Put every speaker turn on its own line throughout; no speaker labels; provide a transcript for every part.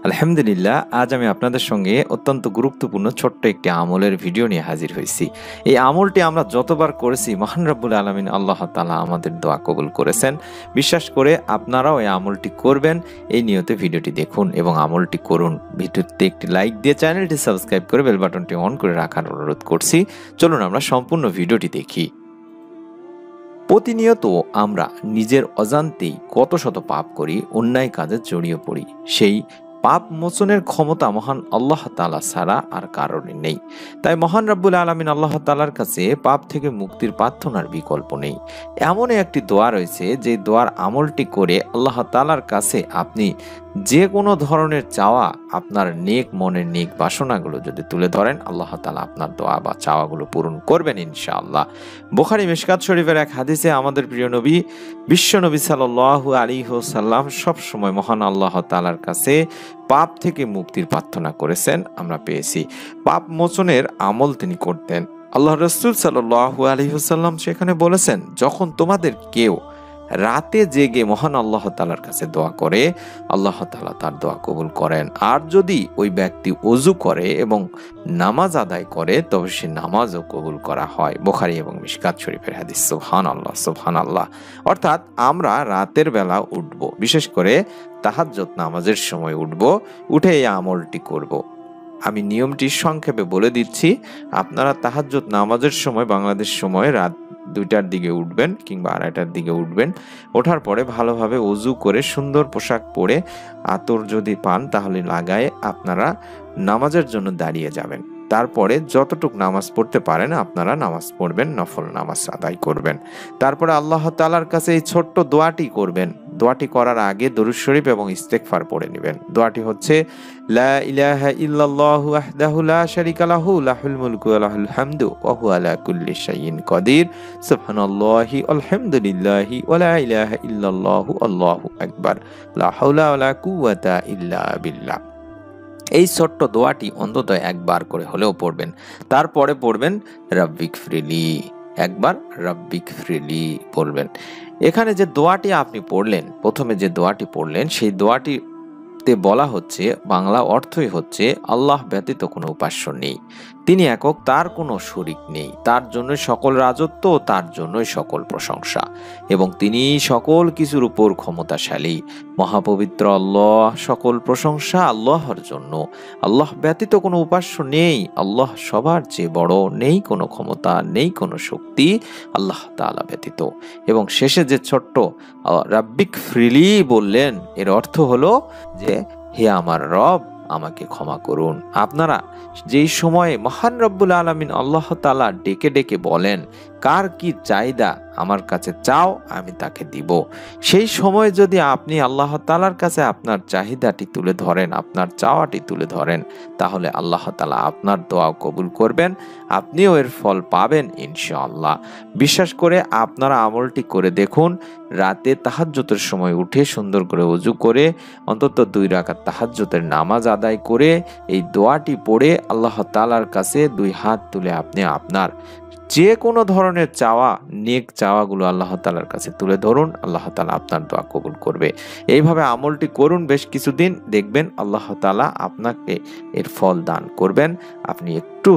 আলহামদুলিল্লাহ, আজ আমি আপনাদের সঙ্গে অত্যন্ত গুরুত্বপূর্ণ ছোট্ট একটি আমলের ভিডিও নিয়ে হাজির হয়েছি। এই আমলটি আমরা যতবার করেছি মহান রব্বুল আলামিন আল্লাহ তাআলা আমাদের দোয়া কবুল করেছেন। বিশ্বাস করে আপনারাও এই আমলটি করবেন, এই নিয়তে ভিডিওটি দেখুন এবং আমলটি করুন। ভিডিওতে একটি লাইক দিয়ে চ্যানেলটি সাবস্ক্রাইব করে বেল বাটনটি অন করে রাখার অনুরোধ করছি। চলুন আমরা সম্পূর্ণ ভিডিওটি দেখি। প্রতিনিয়ত আমরা নিজের অজান্তেই কত শত পাপ করি, অন্যায় কাজে জড়িয়ে পড়ি। সেই পাপ মোচনের ক্ষমতা মহান আল্লাহ তাআলা ছাড়া আর কারণে নেই। তাই মহান রব্বুল আলামিন আল্লাহ তাআলার কাছে পাপ থেকে মুক্তির প্রার্থনার বিকল্প নেই। এমন একটি দোয়া রয়েছে যে দোয়ার আমলটি করে আল্লাহ তাআলার কাছে আপনি যে কোনো ধরনের চাওয়া, আপনার নেক মনের নেক বাসনাগুলো যদি তুলে ধরেন, আল্লাহ তাআলা আপনার দোয়া বা চাওয়াগুলো পূরণ করবেন ইনশাআল্লাহ। বুখারী মিশকাত শরীফের এক হাদিসে আমাদের প্রিয় নবী বিশ্বনবী সাল্লাল্লাহু আলাইহি ওয়াসাল্লাম সব সময় মহান আল্লাহ তাআলার কাছে পাপ থেকে মুক্তির প্রার্থনা করেছেন, আমরা পেয়েছি। পাপ মোচনের আমল তিনি করতেন। আল্লাহ রাসূল সাল্লাল্লাহু আলাইহি ওয়াসাল্লাম সেখানে বলেছেন, যখন তোমাদের কেউ রাতে জেগে মহান আল্লাহ তাআলার কাছে দোয়া করে, আল্লাহ তাআলা তার দোয়া কবুল করেন। আর যদি ওই ব্যক্তি ওযু করে এবং নামাজ আদায় করে, তবে সে নামাজও কবুল করা হয়। বুখারী এবং মিশকাত শরীফের হাদিস। সুবহানাল্লাহ, সুবহানাল্লাহ। অর্থাৎ আমরা রাতের বেলা উঠব, বিশেষ করে তাহাজ্জুদ নামাজের সময় উঠব, উঠে এই আমলটি করব। আমি নিয়মটি সংক্ষেপে বলে দিচ্ছি। আপনারা তাহাজ্জুদ নামাজের সময় বাংলাদেশ সময় রাত 2টার দিকে উঠবেন কিংবা 2:30টার দিকে উঠবেন। ওঠার পরে ভালোভাবে ওযু করে সুন্দর পোশাক পরে আতর যদি পান তাহলে লাগায়ে আপনারা নামাজের জন্য দাঁড়িয়ে যাবেন। তারপরে যতটুক নামাজ পড়তে পারেন আপনারা নামাজ পড়বেন, নফল নামাজ আদায় করবেন। তারপরে আল্লাহ তাআলার কাছে এই ছোট্ট দোয়াটি করবেন। দোয়াটি করার আগে দরুদ শরীফ এবং ইস্তেগফার পড়ে নেবেন। দোয়াটি হচ্ছে, লা ইলাহা ইল্লাল্লাহু ওয়াহদাহু লা শারীকা লাহু লাহুল মুলকু ওয়া লাহুল হামদু ওয়া হুয়া আলা কুল্লি শাইইন কাদির সুবহানাল্লাহি আলহামদুলিল্লাহি ওয়া লা ইলাহা ইল্লাল্লাহু আল্লাহু আকবার লা হাওলা ওয়া লা কুওয়াতা ইল্লা বিল্লাহ। এই ছোট্ট দোয়াটি অন্তত একবার করে হলেও পড়বেন। তারপরে পড়বেন রাব্বিক ফিরলি, একবার রাব্বিক ফিরলি পড়বেন। এখানে যে দোয়াটি আপনি পড়লেন, প্রথমে যে দোয়াটি পড়লেন, সেই দোয়াটিতে বলা হচ্ছে, বাংলা অর্থই হচ্ছে, আল্লাহ ব্যতীত কোনো উপাস্য নেই, তিনি একক, তার কোনো শরীক নেই, তার জন্যই সকল রাজত্ব, তার জন্যই সকল প্রশংসা, এবং তিনি সকল কিছুর উপর ক্ষমতাশালী। মহাপবিত্র আল্লাহ, সকল প্রশংসা আল্লাহর জন্য। আল্লাহ ব্যতীত কোনো উপাস্য নেই, আল্লাহ সবার চেয়ে বড়, নেই কোনো ক্ষমতা, নেই কোনো শক্তি আল্লাহ তাআলা ব্যতীত। এবং শেষে যে ছোট্ট রাব্বিক ফিরলি বললেন, এর অর্থ হলো যে, হে আমার রব, আমাকে ক্ষমা করুন। আপনারা যেই সময়ে মহান রব্বুল আলামিন আল্লাহ তাআলা ডেকে ডেকে বলেন, কার কি চাহিদা আমার কাছে চাও, আমি তাকে দিব, সেই সময় যদি আপনি আল্লাহ তাআলার কাছে আপনার চাহিদাটি তুলে ধরেন, আপনার চাওয়াটি তুলে ধরেন, তাহলে আল্লাহ তাআলা আপনার দোয়া কবুল করবেন, আপনিও এর ফল পাবেন ইনশাআল্লাহ। বিশ্বাস করে আপনারা আমলটি করে দেখুন। রাতে তাহাজ্জুদের সময় উঠে সুন্দর করে ওযু করে অন্তত 2 রাকাত তাহাজ্জুদের নামাজ আদায় করে এই দোয়াটি পড়ে আল্লাহ তাআলার কাছে 2 হাত তুলে আপনি আপনার যে কোনো ধরনের চাওয়া, নেক চাওয়াগুলো আল্লাহ তাআলার কাছে তুলে ধরুন। আল্লাহ তাআলা আপনার দোয়া কবুল করবে। এইভাবে আমলটি করুন বেশ কিছুদিন, দেখবেন আল্লাহ তাআলা আপনাকে এর ফল দান করবেন। আপনি একটু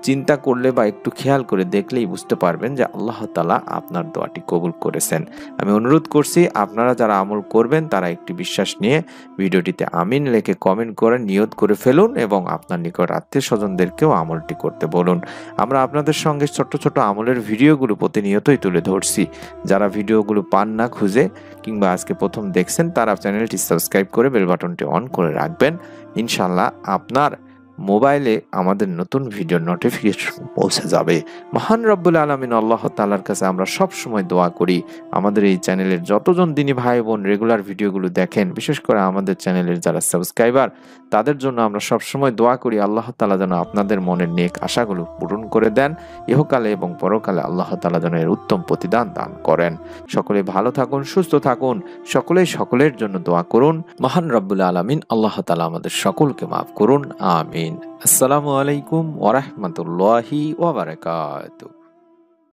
চিন্তা করলে বা একটু খেয়াল করে দেখলেই বুঝতে পারবেন যে আল্লাহ তাআলা আপনার দোয়াটি কবুল করেছেন। আমি অনুরোধ করছি, আপনারা যারা আমল করবেন তারা একটি বিশ্বাস নিয়ে ভিডিওটিতে আমিন লিখে কমেন্ট করে নিয়ত করে ফেলুন এবং আপনার নিকট আত্মীয় স্বজনদেরকেও আমলটি করতে বলুন। আমরা আপনাদের সঙ্গে ছোট ছোট আমলের ভিডিওগুলো প্রতিনিয়তই তুলে ধরছি। যারা ভিডিওগুলো পান না খুঁজে কিংবা আজকে প্রথম দেখছেন, তারা চ্যানেলটি সাবস্ক্রাইব করে বেল বাটনটি অন করে রাখবেন। ইনশাআল্লাহ আপনার মোবাইলে আমাদের নতুন ভিডিও নোটিফিকেশন পৌঁছে যাবে। মহান রব্বুল আলামিন আল্লাহ তাআলার কাছে আমরা সব সময় দোয়া করি, আমাদের এই চ্যানেলের যতজন দিনী ভাই বোন রেগুলার ভিডিওগুলো দেখেন, বিশেষ করে আমাদের চ্যানেলের যারা সাবস্ক্রাইবার, তাদের জন্য আমরা সব সময় দোয়া করি আল্লাহ তাআলা যেন আপনাদের মনের নেক আশাগুলো পূরণ করে দেন, ইহকালে এবং পরকালে আল্লাহ তাআলা যেন এর উত্তম প্রতিদান দান করেন। সকলে ভালো থাকুন, সুস্থ থাকুন, সকলেই সকলের জন্য দোয়া করুন। মহান রব্বুল আলামিন আল্লাহ তাআলা আমাদের সকলকে মাফ করুন, আমিন। আসসালামু আলাইকুম ওয়া রাহমাতুল্লাহি ওয়া বারাকাতুহু।